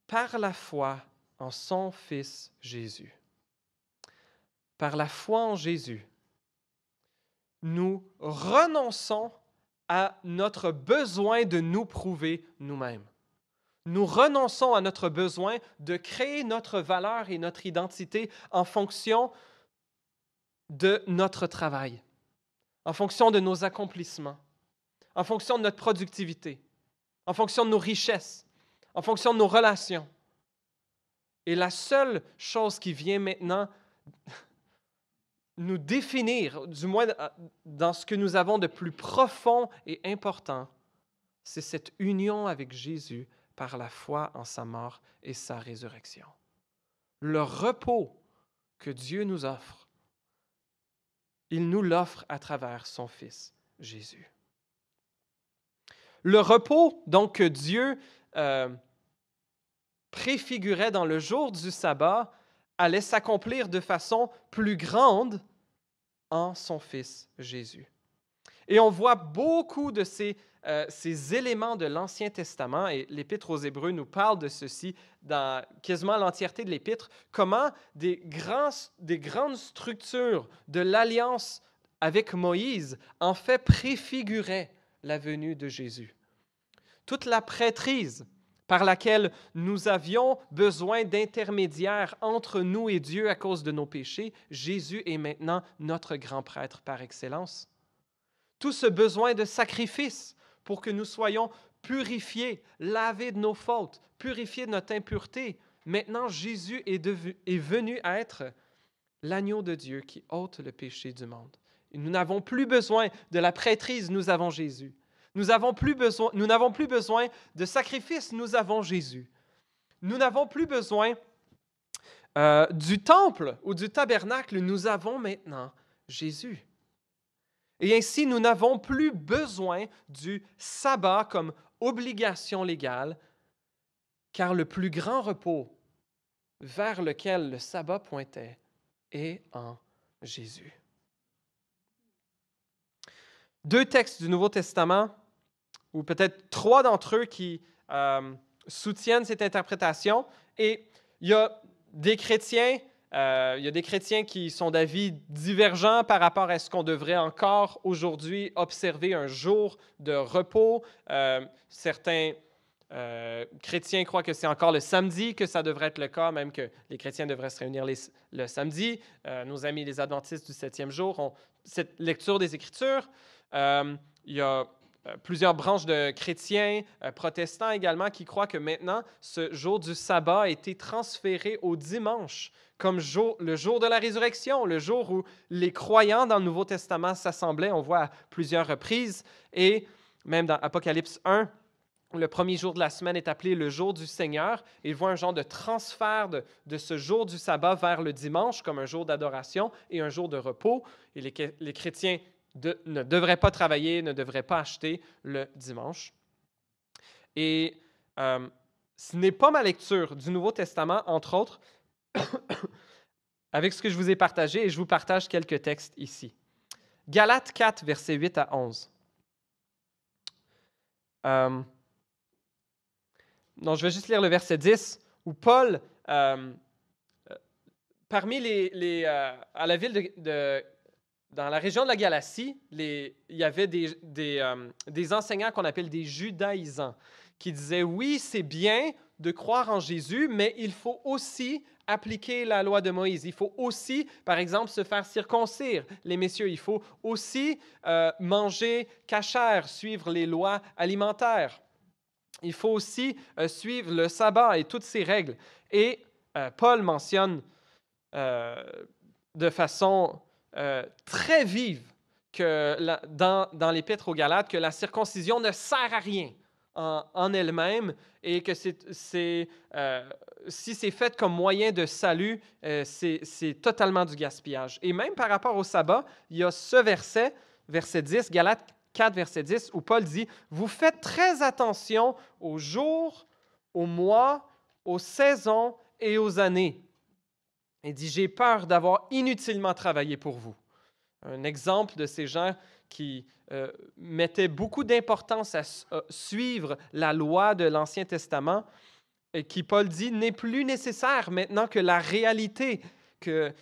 par la foi en son Fils Jésus. Par la foi en Jésus, nous renonçons à notre besoin de nous prouver nous-mêmes. Nous renonçons à notre besoin de créer notre valeur et notre identité en fonction de notre travail, en fonction de nos accomplissements, en fonction de notre productivité, en fonction de nos richesses, en fonction de nos relations. Et la seule chose qui vient maintenant nous définir, du moins dans ce que nous avons de plus profond et important, c'est cette union avec Jésus par la foi en sa mort et sa résurrection. Le repos que Dieu nous offre, il nous l'offre à travers son Fils Jésus. Le repos, donc, que Dieu préfigurait dans le jour du sabbat, allait s'accomplir de façon plus grande en son Fils Jésus. Et on voit beaucoup de ces éléments de l'Ancien Testament, et l'Épître aux Hébreux nous parle de ceci dans quasiment l'entièreté de l'Épître, comment des grandes structures de l'alliance avec Moïse en fait préfiguraient la venue de Jésus. Toute la prêtrise par laquelle nous avions besoin d'intermédiaires entre nous et Dieu à cause de nos péchés, Jésus est maintenant notre grand prêtre par excellence. Tout ce besoin de sacrifice pour que nous soyons purifiés, lavés de nos fautes, purifiés de notre impureté. Maintenant, Jésus est venu être l'agneau de Dieu qui ôte le péché du monde. Et nous n'avons plus besoin de la prêtrise, nous avons Jésus. Nous n'avons plus besoin de sacrifice, nous avons Jésus. Nous n'avons plus besoin du temple ou du tabernacle, nous avons maintenant Jésus. Et ainsi, nous n'avons plus besoin du sabbat comme obligation légale, car le plus grand repos vers lequel le sabbat pointait est en Jésus. 2 textes du Nouveau Testament, ou peut-être 3 d'entre eux qui soutiennent cette interprétation. Et il y a des chrétiens qui sont d'avis divergents par rapport à ce qu'on devrait encore aujourd'hui observer un jour de repos. Certains chrétiens croient que c'est encore le samedi que ça devrait être le cas, même que les chrétiens devraient se réunir le samedi. Nos amis les adventistes du 7e jour ont cette lecture des Écritures. Il y a plusieurs branches de chrétiens, protestants également, qui croient que maintenant, ce jour du sabbat a été transféré au dimanche, comme le jour de la résurrection, le jour où les croyants dans le Nouveau Testament s'assemblaient. On voit à plusieurs reprises, et même dans Apocalypse 1, le premier jour de la semaine est appelé le jour du Seigneur. Il voit un genre de transfert de ce jour du sabbat vers le dimanche, comme un jour d'adoration et un jour de repos. Et les chrétiens ne devraient pas travailler, ne devraient pas acheter le dimanche. Et ce n'est pas ma lecture du Nouveau Testament, entre autres, avec ce que je vous ai partagé, et je vous partage quelques textes ici. Galates 4, versets 8 à 11. Non, je vais juste lire le verset 10, où Paul, parmi à la ville dans la région de la Galatie, il y avait des enseignants qu'on appelle des judaïsants, qui disaient, oui, c'est bien de croire en Jésus, mais il faut aussi appliquer la loi de Moïse. Il faut aussi, par exemple, se faire circoncire, les messieurs. Il faut aussi manger cachère, suivre les lois alimentaires. Il faut aussi suivre le sabbat et toutes ces règles. Et Paul mentionne de façon très vive dans l'Épître aux Galates que la circoncision ne sert à rien en elle-même et que si c'est fait comme moyen de salut, c'est totalement du gaspillage. Et même par rapport au sabbat, il y a ce verset 10, Galates 4, verset 10, où Paul dit « Vous faites très attention aux jours, aux mois, aux saisons et aux années. » Il dit « J'ai peur d'avoir inutilement travaillé pour vous. » Un exemple de ces gens qui mettaient beaucoup d'importance à suivre la loi de l'Ancien Testament et qui, Paul dit, n'est plus nécessaire maintenant que la réalité, qu'il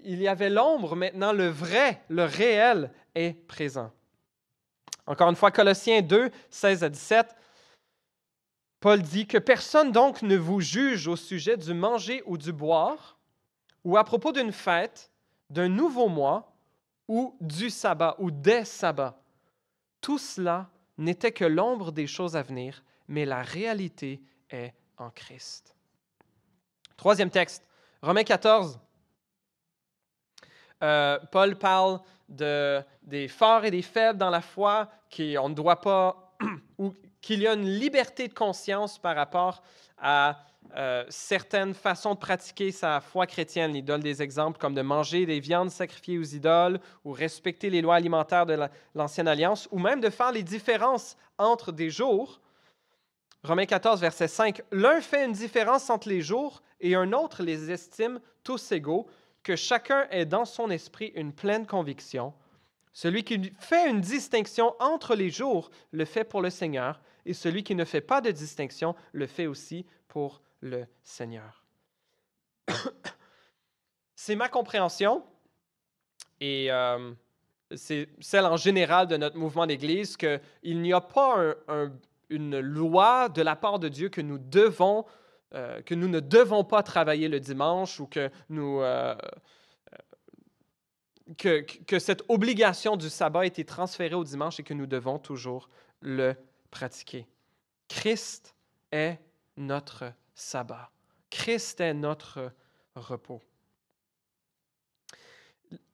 y avait l'ombre, maintenant le vrai, le réel est présent. Encore une fois, Colossiens 2, 16 à 17, Paul dit que personne donc ne vous juge au sujet du manger ou du boire, ou à propos d'une fête, d'un nouveau mois, ou du sabbat, ou des sabbats. Tout cela n'était que l'ombre des choses à venir, mais la réalité est en Christ. Troisième texte, Romains 14. Paul parle des forts et des faibles dans la foi, qu'on ne doit pas, ou qu'il y a une liberté de conscience par rapport à certaines façons de pratiquer sa foi chrétienne. Il donne des exemples comme de manger des viandes sacrifiées aux idoles ou respecter les lois alimentaires de l'Ancienne Alliance, ou même de faire les différences entre des jours. Romains 14, verset 5, « L'un fait une différence entre les jours et un autre les estime tous égaux, que chacun ait dans son esprit une pleine conviction. Celui qui fait une distinction entre les jours le fait pour le Seigneur, et celui qui ne fait pas de distinction le fait aussi pour le Seigneur. » C'est ma compréhension, et c'est celle en général de notre mouvement d'Église, qu'il n'y a pas une loi de la part de Dieu que nous ne devons pas travailler le dimanche ou que cette obligation du sabbat a été transférée au dimanche et que nous devons toujours le pratiquer. Christ est notre sabbat. Christ est notre repos.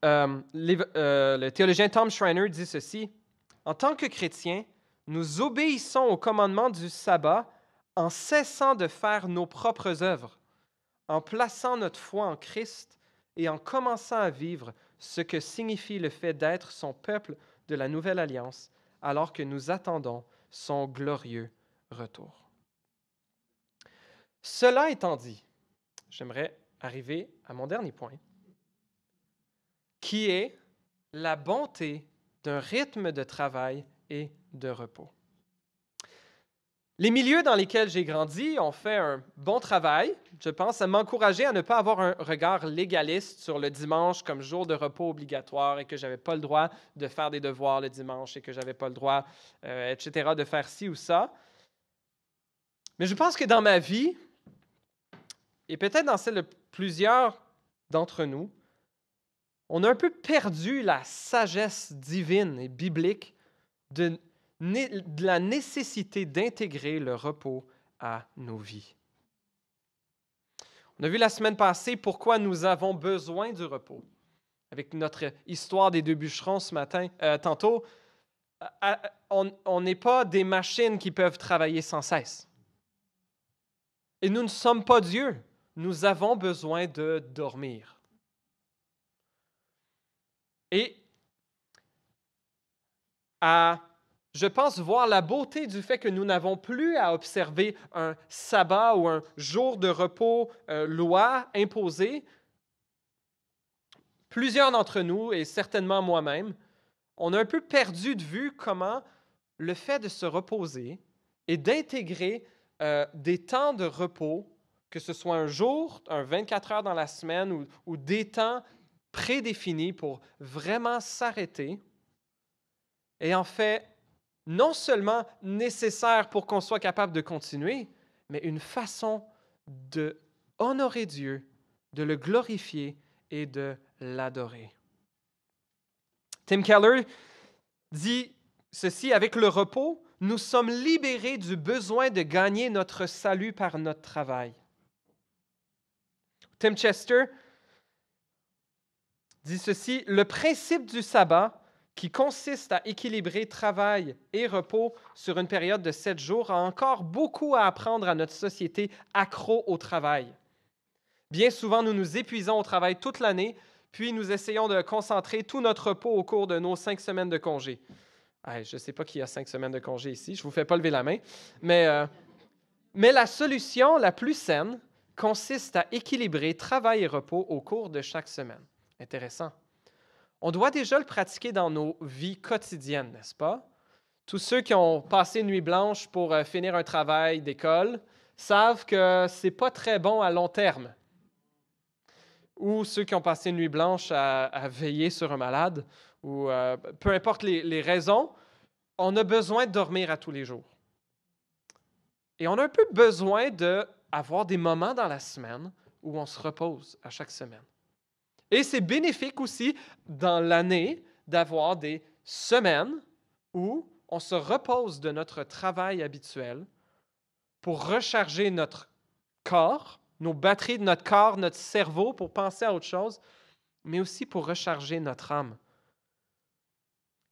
Le théologien Tom Schreiner dit ceci, « En tant que chrétiens, nous obéissons au commandement du sabbat en cessant de faire nos propres œuvres, en plaçant notre foi en Christ et en commençant à vivre ce que signifie le fait d'être son peuple de la Nouvelle Alliance, alors que nous attendons son glorieux retour. » Cela étant dit, j'aimerais arriver à mon dernier point, qui est la bonté d'un rythme de travail et de repos. Les milieux dans lesquels j'ai grandi ont fait un bon travail, je pense, à m'encourager à ne pas avoir un regard légaliste sur le dimanche comme jour de repos obligatoire et que je n'avais pas le droit de faire des devoirs le dimanche et que je n'avais pas le droit, etc., de faire ci ou ça. Mais je pense que dans ma vie, et peut-être dans celle de plusieurs d'entre nous, on a un peu perdu la sagesse divine et biblique de la nécessité d'intégrer le repos à nos vies. On a vu la semaine passée pourquoi nous avons besoin du repos. Avec notre histoire des deux bûcherons ce matin, tantôt, on n'est pas des machines qui peuvent travailler sans cesse. Et nous ne sommes pas Dieu. Nous avons besoin de dormir. Et je pense voir la beauté du fait que nous n'avons plus à observer un sabbat ou un jour de repos, loi imposée. Plusieurs d'entre nous, et certainement moi-même, on a un peu perdu de vue comment le fait de se reposer et d'intégrer des temps de repos, que ce soit un jour, un 24 heures dans la semaine ou des temps prédéfinis pour vraiment s'arrêter, est en fait non seulement nécessaire pour qu'on soit capable de continuer, mais une façon de honorer Dieu, de le glorifier et de l'adorer. Tim Keller dit ceci, « Avec le repos, nous sommes libérés du besoin de gagner notre salut par notre travail. » Tim Chester dit ceci, « Le principe du sabbat, qui consiste à équilibrer travail et repos sur une période de 7 jours, a encore beaucoup à apprendre à notre société accro au travail. Bien souvent, nous nous épuisons au travail toute l'année, puis nous essayons de concentrer tout notre repos au cours de nos 5 semaines de congé. » Je ne sais pas qui a 5 semaines de congé ici, je ne vous fais pas lever la main, mais la solution la plus saine consiste à équilibrer travail et repos au cours de chaque semaine. Intéressant. On doit déjà le pratiquer dans nos vies quotidiennes, n'est-ce pas? Tous ceux qui ont passé une nuit blanche pour finir un travail d'école savent que c'est pas très bon à long terme. Ou ceux qui ont passé une nuit blanche à veiller sur un malade, ou peu importe les raisons, on a besoin de dormir à tous les jours. Et on a un peu besoin d'avoir des moments dans la semaine où on se repose à chaque semaine. Et c'est bénéfique aussi dans l'année d'avoir des semaines où on se repose de notre travail habituel pour recharger notre corps, nos batteries de notre corps, notre cerveau pour penser à autre chose, mais aussi pour recharger notre âme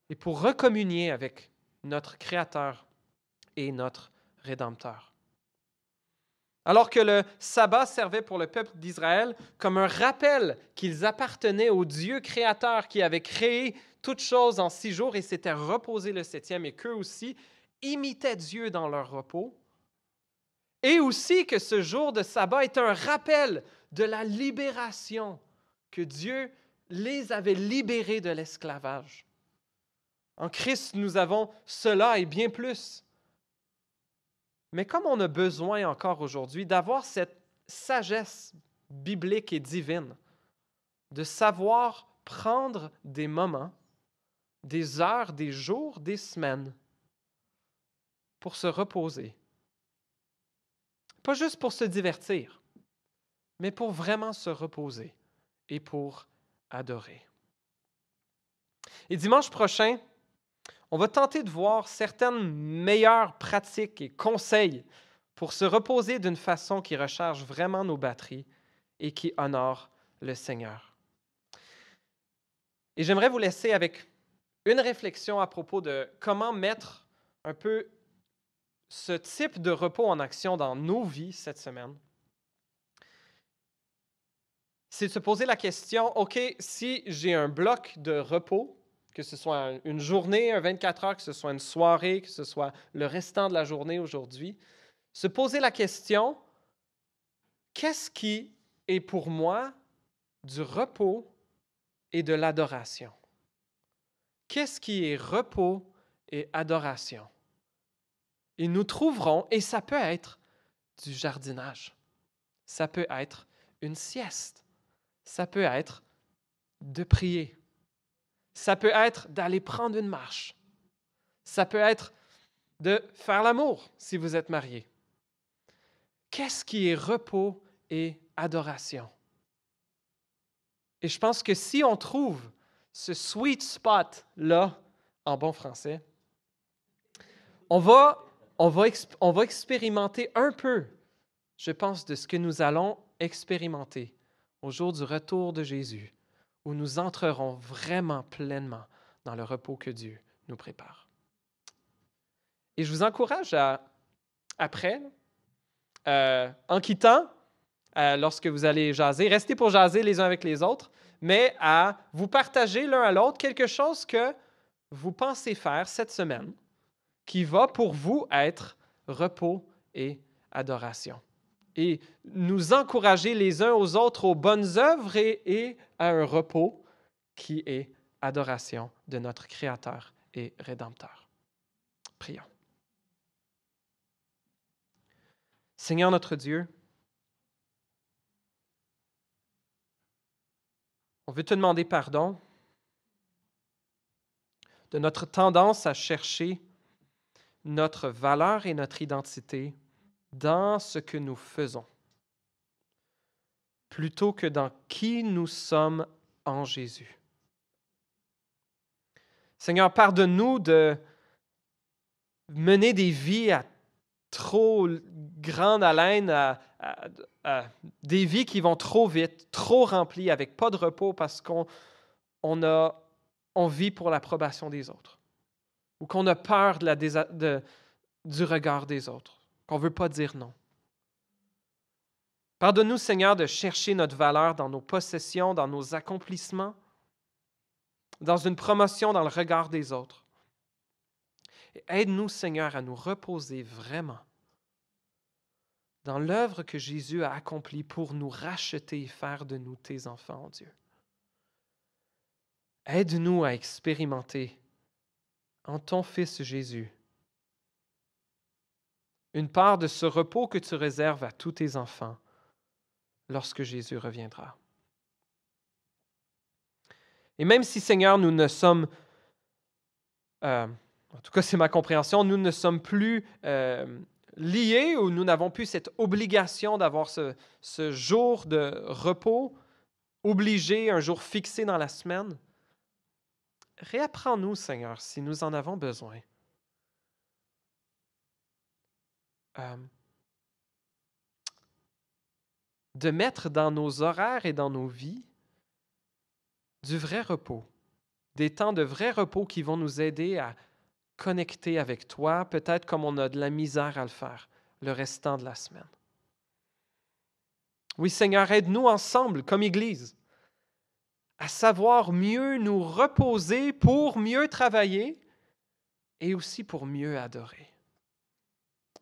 et pour recommunier avec notre Créateur et notre Rédempteur. Alors que le sabbat servait pour le peuple d'Israël comme un rappel qu'ils appartenaient au Dieu créateur qui avait créé toutes choses en 6 jours et s'était reposé le 7e, et qu'eux aussi imitaient Dieu dans leur repos, et aussi que ce jour de sabbat est un rappel de la libération, que Dieu les avait libérés de l'esclavage. En Christ, nous avons cela et bien plus. Mais comme on a besoin encore aujourd'hui d'avoir cette sagesse biblique et divine, de savoir prendre des moments, des heures, des jours, des semaines pour se reposer. Pas juste pour se divertir, mais pour vraiment se reposer et pour adorer. Et dimanche prochain, on va tenter de voir certaines meilleures pratiques et conseils pour se reposer d'une façon qui recharge vraiment nos batteries et qui honore le Seigneur. Et j'aimerais vous laisser avec une réflexion à propos de comment mettre un peu ce type de repos en action dans nos vies cette semaine. C'est de se poser la question, OK, si j'ai un bloc de repos, que ce soit une journée, un 24 heures, que ce soit une soirée, que ce soit le restant de la journée aujourd'hui, se poser la question, qu'est-ce qui est pour moi du repos et de l'adoration? Qu'est-ce qui est repos et adoration? Et nous trouverons, et ça peut être du jardinage, ça peut être une sieste, ça peut être de prier, ça peut être d'aller prendre une marche, ça peut être de faire l'amour si vous êtes marié. Qu'est-ce qui est repos et adoration? Et je pense que si on trouve ce sweet spot-là, en bon français, on va expérimenter un peu, je pense, de ce que nous allons expérimenter au jour du retour de Jésus, où nous entrerons vraiment pleinement dans le repos que Dieu nous prépare. Et je vous encourage après, en quittant, lorsque vous allez jaser, restez pour jaser les uns avec les autres, mais à vous partager l'un à l'autre quelque chose que vous pensez faire cette semaine qui va pour vous être repos et adoration. Et nous encourager les uns aux autres aux bonnes œuvres et à un repos qui est adoration de notre Créateur et Rédempteur. Prions. Seigneur notre Dieu, on veut te demander pardon de notre tendance à chercher notre valeur et notre identité dans ce que nous faisons, plutôt que dans qui nous sommes en Jésus. Seigneur, pardonne-nous de mener des vies à trop grande haleine, à des vies qui vont trop vite, trop remplies, avec pas de repos parce qu'on vit pour l'approbation des autres ou qu'on a peur du regard des autres, qu'on ne veut pas dire non. Pardonne-nous, Seigneur, de chercher notre valeur dans nos possessions, dans nos accomplissements, dans une promotion dans le regard des autres. Et aide-nous, Seigneur, à nous reposer vraiment dans l'œuvre que Jésus a accomplie pour nous racheter et faire de nous tes enfants, oh Dieu. Aide-nous à expérimenter en ton Fils Jésus une part de ce repos que tu réserves à tous tes enfants lorsque Jésus reviendra. Et même si, Seigneur, nous ne sommes, en tout cas c'est ma compréhension, nous ne sommes plus liés ou nous n'avons plus cette obligation d'avoir ce jour de repos obligé, un jour fixé dans la semaine, réapprends-nous, Seigneur, si nous en avons besoin. De mettre dans nos horaires et dans nos vies du vrai repos, des temps de vrai repos qui vont nous aider à connecter avec toi, peut-être comme on a de la misère à le faire le restant de la semaine. Oui, Seigneur, aide-nous ensemble, comme Église, à savoir mieux nous reposer pour mieux travailler et aussi pour mieux adorer.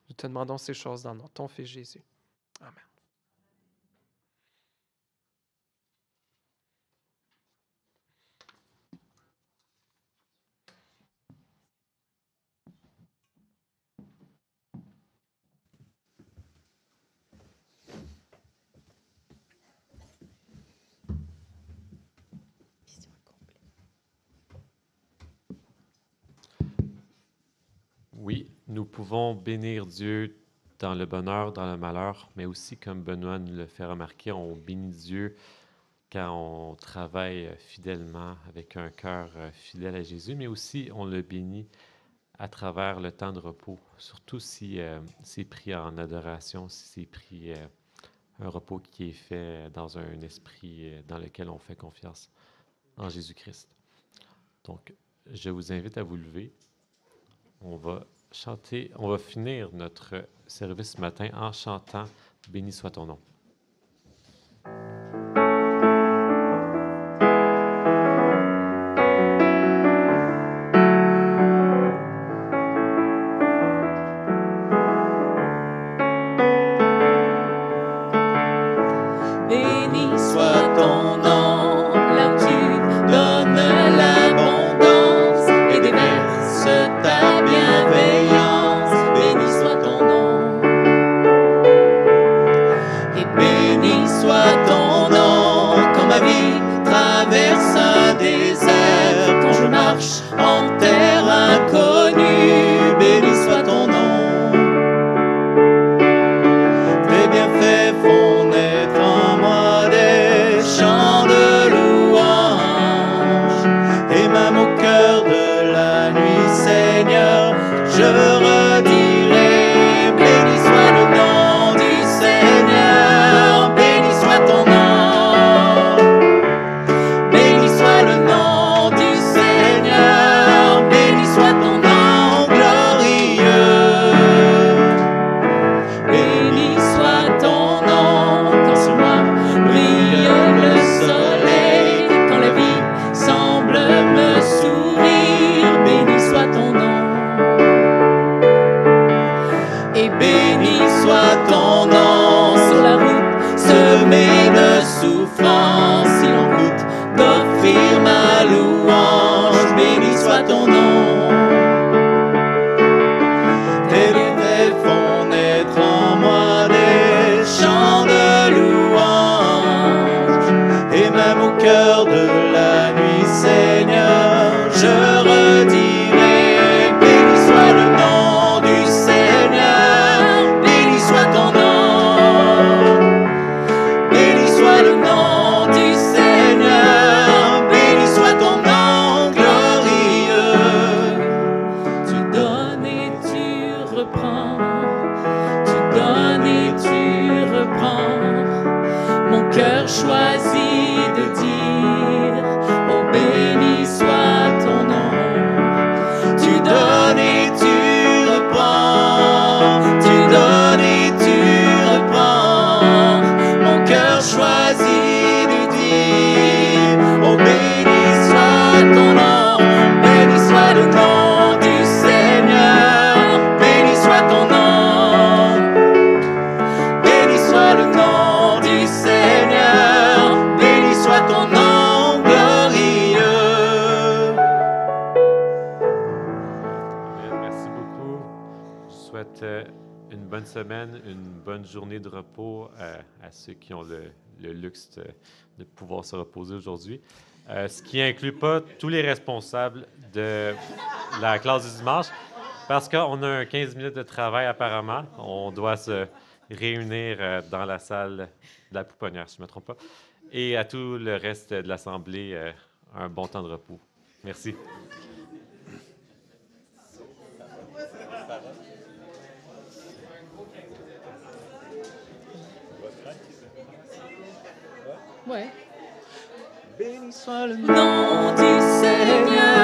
Nous te demandons ces choses dans ton Fils Jésus. Amen. Oui, nous pouvons bénir Dieu dans le bonheur, dans le malheur, mais aussi, comme Benoît nous le fait remarquer, on bénit Dieu quand on travaille fidèlement, avec un cœur fidèle à Jésus, mais aussi on le bénit à travers le temps de repos, surtout si c'est pris en adoration, si c'est pris un repos qui est fait dans un esprit dans lequel on fait confiance en Jésus-Christ. Donc, je vous invite à vous lever. On va chanter, on va finir notre service ce matin en chantant « Béni soit ton nom ». Béni soit ton nom, là où tu donnes l'abondance et déverses ta bienveillance. Béni soit ton nom. Et béni soit ton nom, quand ma vie traverse un désert, quand je marche en terre inconnue. Béni soit ton nom. Tes bienfaits font naître en moi des chants de louange, et même au cœur de la nuit, Seigneur, je redirai, béni soit le nom du Seigneur, béni soit ton nom, béni soit le nom du Seigneur, béni soit ton nom glorieux. Béni soit ton nom, quand sur moi brille le soleil, quand la vie semble me sourire. Béni soit ton nom. Et béni soit ton nom sur la route semée de souffrance, il en coûte d'offrir ma louange. Béni soit ton nom. Tes bienfaits font naître en moi des chants de louange, et même au cœur de la nuit, Seigneur, je redirai, béni soit le nom du Seigneur, béni soit ton nom, béni soit le nom du Seigneur, béni soit ton nom glorieux. Tu donnes et tu reprends, tu donnes et tu reprends. Mon cœur choisit de dire, oh béni soit ton nom. Tu donnes et tu reprends, tu donnes et tu reprends. Mon cœur choisit de dire, oh béni soit ton nom, béni soit le nom du Seigneur, béni soit ton nom, béni soit le nom du Seigneur, béni soit ton nom glorieux. Amen. Merci beaucoup. Je souhaite une bonne semaine, une bonne journée de repos à ceux qui ont le luxe de pouvoir se reposer aujourd'hui. Ce qui inclut pas tous les responsables de la classe du dimanche, parce qu'on a un 15 minutes de travail apparemment. On doit se réunir dans la salle de la pouponnière, si je ne me trompe pas. Et à tout le reste de l'Assemblée, un bon temps de repos. Merci. Ouais. Béni soit le nom du Seigneur.